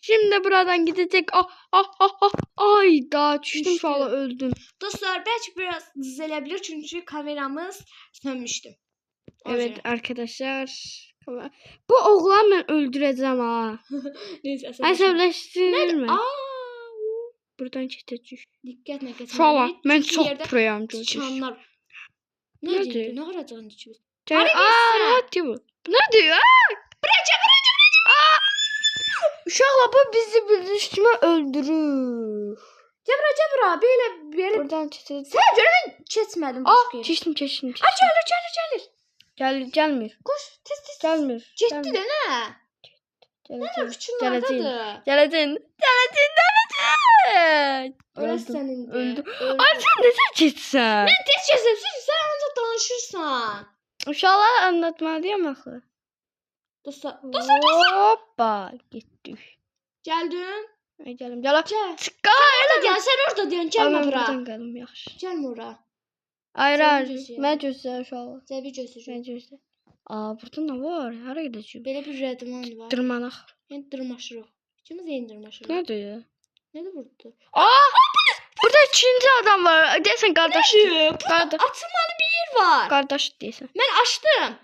Şimdi buradan gidecek. Ay daha düştüm Düştü. falan öldüm. Dostlar belki biraz düzelebilir çünkü kameramız sönmüştü. Evet arkadaşlar. Bu oğlan ben öldüreceğim ha. Neyse Əsəbləşdirir mi? Buradan keçəcək. Dikkat ne kesin. Şala, mən çox proyam gördüm. Sıçanlar. Nədir? Nedir? Ne arayacağın içimiz? Hadi bu. Ne diyor? Bıraca. Uşaqla bu bizi büzüşmə öldürür. Cebra böyle. Buradan keçəcək. Sen göre ben kesmedim. Keçdim. Gelir. Gəlmir. Koş tez. Gəlmir. Ciddi de ne? Ne küçüklerdedir. Gələcək. Orası senin de. Öldüm. Ay sen necə keçsən? Ben tez kesim. Sen ancak danışırsan. Uşaqlara anlatmalıyam axı. Dostlar. Hoppa getdik. Geldin. Ay gəlim. Gel. Çıqar. Sen orada diyorsun. Gelme bura. Buradan gəldim yaxşı. Gelme oraya. Hayır. gözləyirəm. Mən gözlə uşaqlar. Sen bir göstereceğim. Mən gözlə. Burada nə var? Hara gedəcəyik? Böyle bir redman var. Dırmanaq. Yani dırmaşırıq. İkimiz yeni dırmaşırıq. Nədir ya? Nedir burada? Burada ikinci adam var. Deyəsən qardaş. Burada atılmalı bir yer var. Qardaş deyəsən. Ben açtım.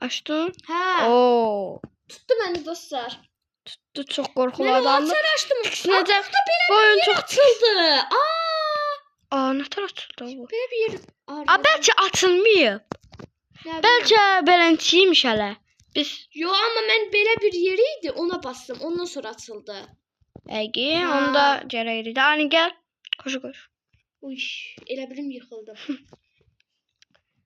Açdın? He. Oo. Tuttu beni dostlar. Tutdu çox qorxulu Ben o adamdır. atar açtım. Necə? Bu oyun çox Açıldı. nə tər açıldı bu? Böyle bir yer. Bəlkə açılmayıb. Bəlkə belentiymiş hələ. Biz Yo ama ben böyle bir yeriydi. Ona bastım. Ondan sonra açıldı. əgi Ha. onda gərəkdir. Ani gəl. Koş. Uy, elə bilim yıxıldım.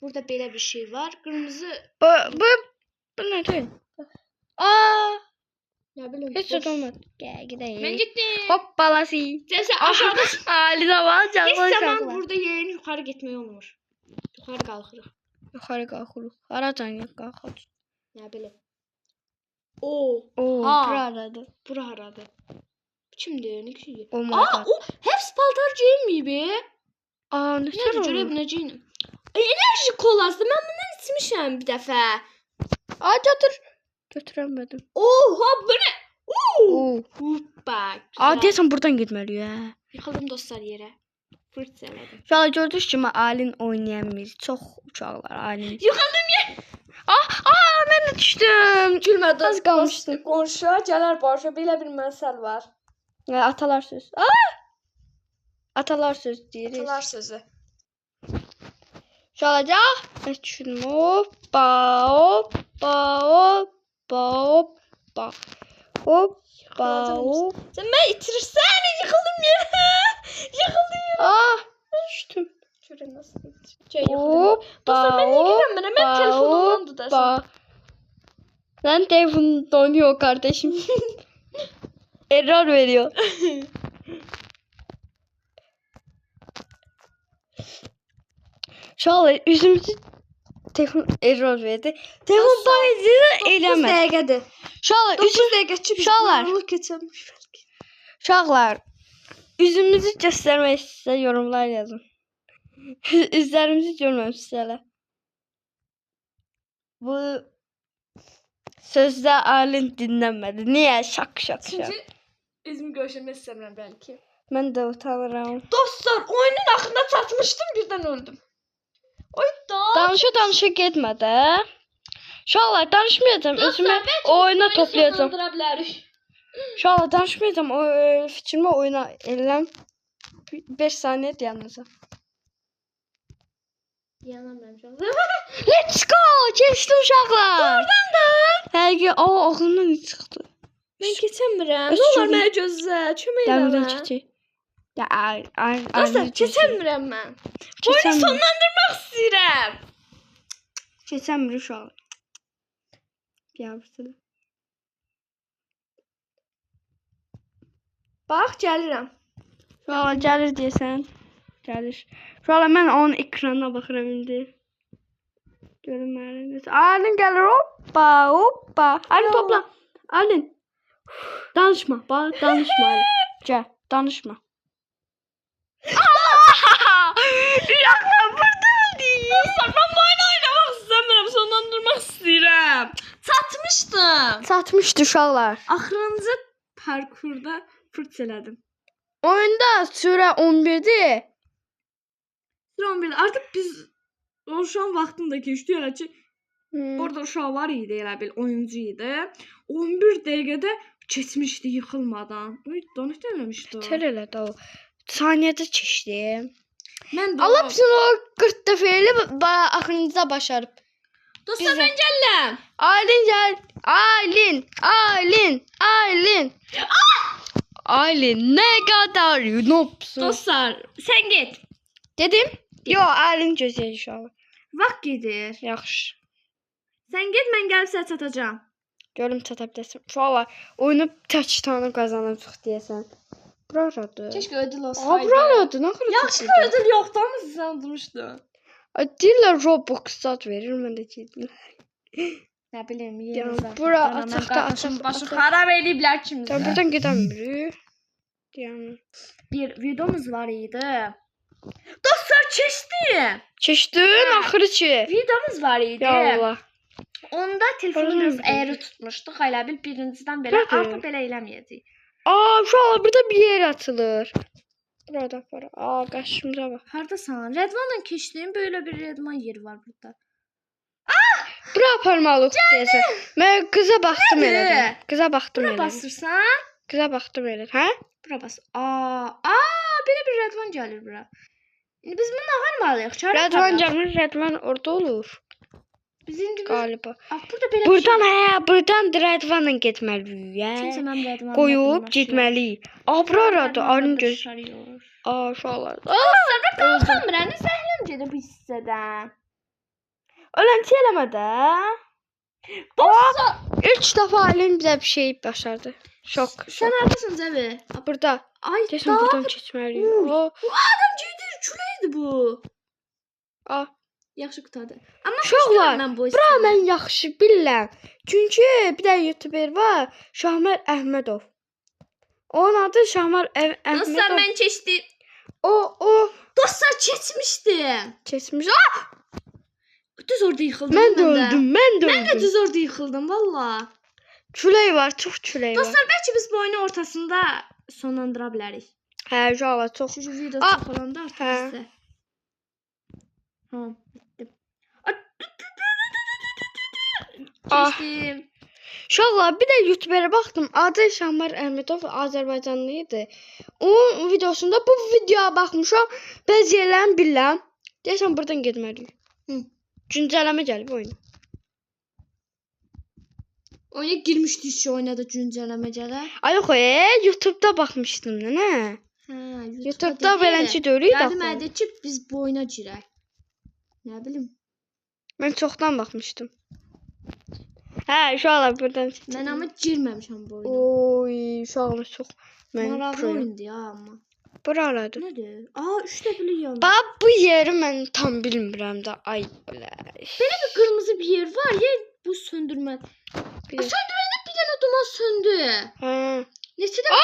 Burada böyle bir şey var. Kırmızı. Bu nədir? Ne bileyim. Heç boş. nə olmadı. Gəl gedək. Ben gittim. Hopbalası. Sen aşağıda. Ali zaman Hiç canlı zaman uşaqlar. burada yerin yukarı gitmeyi olmur. Yukarı kalkırıq. Yuxarı qalxırıq. Haracan qalxırıq. Ne bileyim. Oo. Oo, Ha. buradadır. Bura haradı. Kimdir? Ne kişi? Oh my Aa, god. o hepsi paltar giyinmeyib. Nə Ne tər görə olur? biləcəyim? Enerji kolası. Ben bundan içmişəm bir dəfə. Götürəmədim. Oha bu ne? Oo. Hoppa. Deyəsən buradan getməliyik hə. Yıxıldım dostlar yerə. Fırt elədim. Şala gördünüz kimi Alin oynayamır. Çox uşaqlar Alin. Yıxıldım yer. Mən də düşdüm. Gülmə Az qalmışdı. Qonşuya gələr başa belə bir məsəl var. Atalar söz. Atalar söz deyirik. Atalar sözü. Şalacaq. Mən düşdüm. Hoppa. Sen beni itirirsən, yıxıldım yerə. Yıxıldım. Düşdüm. Görün nasıl yıxıldım. Hoppa. Dostlar ben niye gidəm mənə? Mən telefonumdan tutasın. Sen telefonun donuyor kardeşim. Error veriyor. Şöyle yüzümüzü telefon error verdi. Telefon bağlayıcı eləmez. 9 dəqiqədir. Şöyle 9 dəqiqə Uşaqlar. keçirmiş. Uşaqlar. Üzümüzü göstermek size yorumlar yazın. Üzlerimizi görmemişsiniz hele. Bu sözde Alin dinlenmedi. Niye? Şak. Çünki üzümü görüşmək istəmirəm bəlkə. Ben de utanırım. Dostlar oyunun axırına çatmışdım birdən öldüm. Oy da. Danışa gitme de. Uşaqlar danışmayacağım. Özümü oyuna toplayacağım. Uşaqlar danışmayacağım. O fikrimi oyuna eləm. 5 saniye yanınıza. Yanamıyorum şu an. Let's go! Geçtim uşaqlar. Oradan da. Həqiqi, ağlımdan ne çıxdı? Mən keçəmirəm. Öz Nə olar çocuğum. mənə gözlə. Kömək elə Dəmirdən mənə. keçək. Ya Dostlar keçəmirəm mən. Oyunu sonlandırmaq istəyirəm. Keçəmir uşaq. Yavrusu. Bax gəlirəm. Uşaqlar gəlir deyəsən. Gəlir. Uşaqlar mən onun ekranına baxıram indi. Görün mənə. Alin gəlir. Hoppa. Alin topla. Alin. Danışma. Danışma Alin. Gəl. Danışma. Uşaqlar burada öldü. Dostlar mən bu oyunu oynamaq istəmirəm. Sonlandırmaq istəyirəm. Çatmışdım. Satmışdı uşaqlar. Axırıncı parkurda fırt elədim. Oyunda sürə 11-dir. Sıra 11'de. Artık biz o şu an vaxtında keçdi elə ki orada uşaqlar idi elə bil oyuncu idi. 11 dəqiqədə keçmişdi yıxılmadan. Oy, donut eləmişdi o. Tər elədi o. Saniyədə keçdi. Mən də Allah bizim o 40 dəfə elə axırıncıda başarıb. Dostlar Bizə. mən gələm. Aylin gəl. Aylin. Aylin nə qədər nopsun. Dostlar sen git. Dedim. Yo, Aylin gözləyir inşallah. Vaxt gedir. Yaxşı. Sen git mən gəlib sənə çatacağam. Görüm çata biləsən. Uşaqlar oyunu tək tanı qazanacaq deyəsən. Buradır. Keşke ödül Aa, olsaydı. buradır. Nə qədər Yaxşı çoxdur. ödül yoktu ama siz sandırmışdı. Deyirlər Roblox zat verir, mən də dedim. Ne bileyim Ya, yeni bura açıqda başı xarab ediblər kimsə. Sən buradan gedəmirik. Yəni. Bir videomuz var idi. Dostlar keçdi. Keçdin axırı ki. Videomuz var idi. Ya Allah. Onda telefonu Özür biraz dilerim. eğri tutmuşduq. Elə bil birinciden belə Nədir? artıq belə eləməyəcəyik. Aa, uşaqlar burada bir yer atılır. Burada para. Aa, qarşımıza bax. Hardasan? Redvanla keçdiyim böyle bir Redvan yeri var burada. Bura aparmalıq deyəsən. Mən qıza baxdım Nədir? elədim. Qıza baxdım Bura elədim. basırsan, Qıza baxdım elədim. Hə? bura bas. Belə bir Redvan gəlir bura. İndi biz bunu ağarmalıyıq. Redvan gəlmir, Redvan orada olur Biz indi qaliba. burada belə Buradan buradan Redvanla getməliyik. Kimsə mənim Redvanla Qoyub getməliyik. Aa, buradır. Arın göz. Aa, uşaqlar. Qalxamıram, zəhləm gedir bu hissədən. Ölənti eləmə də. Dostlar, İlk dəfə Aylin bizə bir şey başardı. Şok. sən hardasan Zəvi? Burada. Ay, Deyəsən buradan keçməliyik. O. adam gedir, küləkdir bu. Aa. Yaxşı qutadı. Amma Uşaqlar, mən bu bura hissəni. mən yaxşı bilirəm. Çünki bir də YouTuber var, Şahmar Əhmədov. Onun adı Şahmar Əhmədov. Dostlar, mən keçdim. O Dostlar, keçmişdim. keçmiş. Düz orada yıxıldım. Mən də öldüm, mən də Mən də öldüm. düz orada yıxıldım, valla. Külək var, çox külək var. Dostlar, bəlkə biz bu oyunu ortasında sonlandıra bilərik. Hə, uşaqlar, çox. Çünki video Aa, çox olanda artıq hə. bizdə. Ha, bitdim. Ah. Keçdim. Uşaqlar, bir də YouTuberə baxdım. Adı Şahmar Əhmədov, Azərbaycanlı idi. Onun videosunda bu videoya baxmışam. Bəzi yerlərini bilirəm. Deyəsən buradan getməliyik. Hı. Güncəlləmə gəlib oyuna. Oyuna girmişdik şu oyuna da güncəlləmə gələ. Ay yox, YouTube'da baxmışdım da, nə? Hə, YouTube'da beləncə görürük Gəldi də. mənə dedi ki, biz bu oyuna girək. Nə bilim. Mən çoxdan baxmışdım. Hə, uşaqlar buradan. Mən amma girməmişəm bu oyuna. Oy, uşaqlar çox. Mən Maraqlı proyum. oyundur ya amma. Buralardır. Nədir? Üçdə biliyorum. Bax, bu yeri mən tam bilmirəm də. Ay, belə. Belə bir qırmızı bir yer var. Bu söndürmə. Bir- Söndürəndə bir dənə duman söndü. Hə. Neçə də?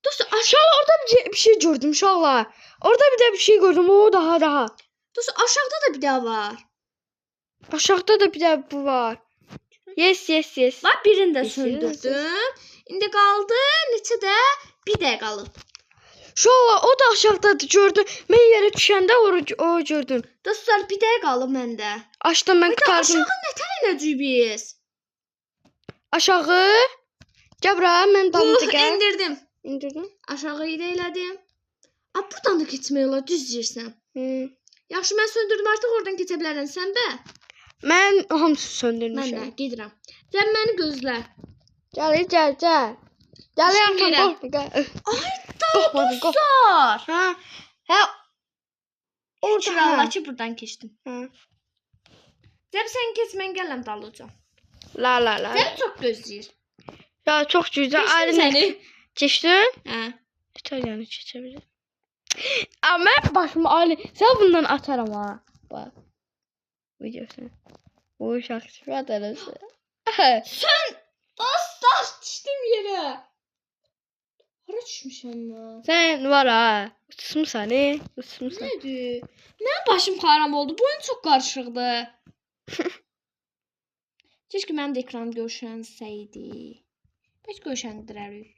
Dostlar, Uşaqlar, orada bir şey gördüm, uşaqlar. Orada bir də bir şey gördüm. O daha. dostlar, aşağıda da bir daha var. Aşağıda da bir də bu var. Yes. Bax, birini də Yes, söndürdüm. İndi qaldı neçə də? Bir də qalıb. Uşaqlar, o da aşağıdadır, gördüm. Mən yerə düşəndə o gördüm. Dostlar, bir də qalıb məndə. Açdım, mən qurtardım. Aşağı nətər eləcəyik biz? Aşağı. Gəl bura, mən damcı gəl. İndirdim. İndirdim. Aşağıyı da elədim. Buradan da keçmək olar, düz deyirsən. Yaxşı, mən söndürdüm, artıq oradan keçə bilərəm. Sən bə? Mən hamısı Mən söndürmüşəm. də gedirəm. Sən məni gözlə. Gəl. Gəl, Şimdi yaxın gələm. qorxma, gəl. Ay, Qorxmadım, qorx. dostlar. Hə, Orada Orada, Allah hə. ki, buradan keçdim. hə. Cəb sən keç, mən gələm dalacam. La. Cəb çox gözləyir. Ya, çox gözəl. Keçdim Ayrı səni. keçdin? Hə. İtalyanı keçə bilir. Amma mən başımı Ali, sən bundan atarım ha. Bax. Videosunu. Bu şarkı atarısı. Sən dostlar düşdüm yerə. Hara düşmüşəm mən? Sən var ha. Uçmusan, uçmusan. Nədir? Mənim başım xaram oldu. Bu oyun çox qarışıqdır. Keşke mənim də ekranım görüşənsəydi. Heç görüşəndirərik.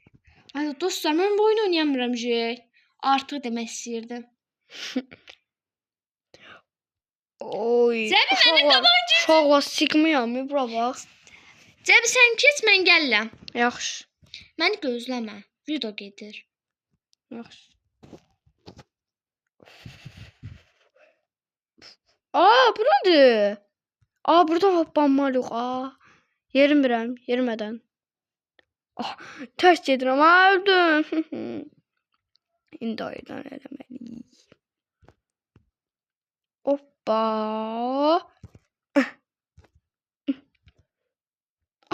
Ay dostlar, mən bu oyunu oynayamıram ki. Artıq demək istəyirdim. Oy. Cəbi mənim tabancam. Uşaqlar sıxmayam, bura bax. Cəbi sən keç, mən gəlirəm. Yaxşı. Məni gözləmə. Video gedir. Yaxşı. Aa, bu nədir? Aa, burada hoppanmalıyıq. Aa. Yerim yerimədən. Ah, tərs gedirəm. Aa, öldüm. İndi aydan eləməliyik. Hoppa.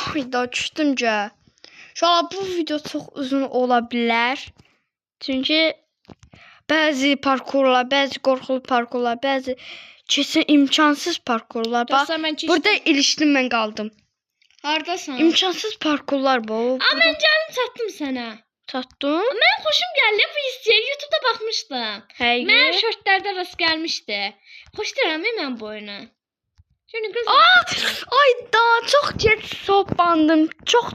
Ay da düşdümcə. Şu an bu video çox uzun ola bilər. Çünki bəzi parkurlar, bəzi qorxulu parkurlar, bəzi kesin imkansız parkurlar. Bax, Dostlar, mən keçdim. burada ilişdim, mən qaldım. Hardasan? İmkansız parkurlar bu. Aa, mən gəldim çatdım sənə. Çatdım. Mən xoşum gəldi bu hissəyə. YouTube-da baxmışdım. Həqiqi. Mən şortlarda rast gəlmişdi. Xoşduram mən bu oyunu. Şunu göz. Ay da çox gec hoppandım. Çox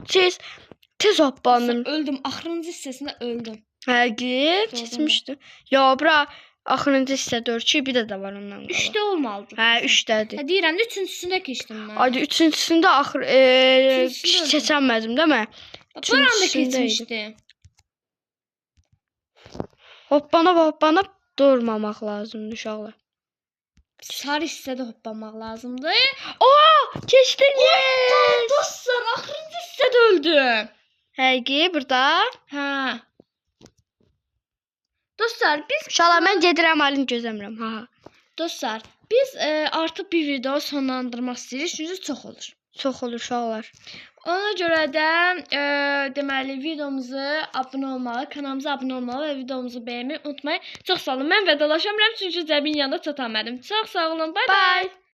tez hoppandım. Öldüm. Axırıncı hissəsində öldüm. Həqiqi keçmişdi. Ya bura axırıncı hissə 4-2 bir də var ondan qabaq. 3-də olmalıdır. Hə, 3-dədir. Hə, deyirəm də 3-cüsündə keçdim mən. Ayda üçüncüsündə axır Üçüncüsündə keçəmədim, değil mi? Buram da üçüncüsündə keçmişdim. Hoppana durmamaq lazımdır uşaqlar. Sarı hissədə hoppanmaq lazımdır. Aa, keçdik. Dostlar, axırıncı hissədə öldüm. Həqiqi burada. Hə. Dostlar, biz Uşaqlar mən gedirəm, Alin gözləmirəm. Ha. Dostlar, biz artıq bir video sonlandırmaq istəyirik, çünki çox olur. Çox olur uşaqlar. Ona görə də deməli videomuza abunə olmalı, kanalımıza abunə olmalı və videomuzu bəyənməyi unutmayın. Çox sağ olun. Mən vedalaşamıram çünki Cəbin yanında çata bilmədim. Çox sağ olun. Bay bay.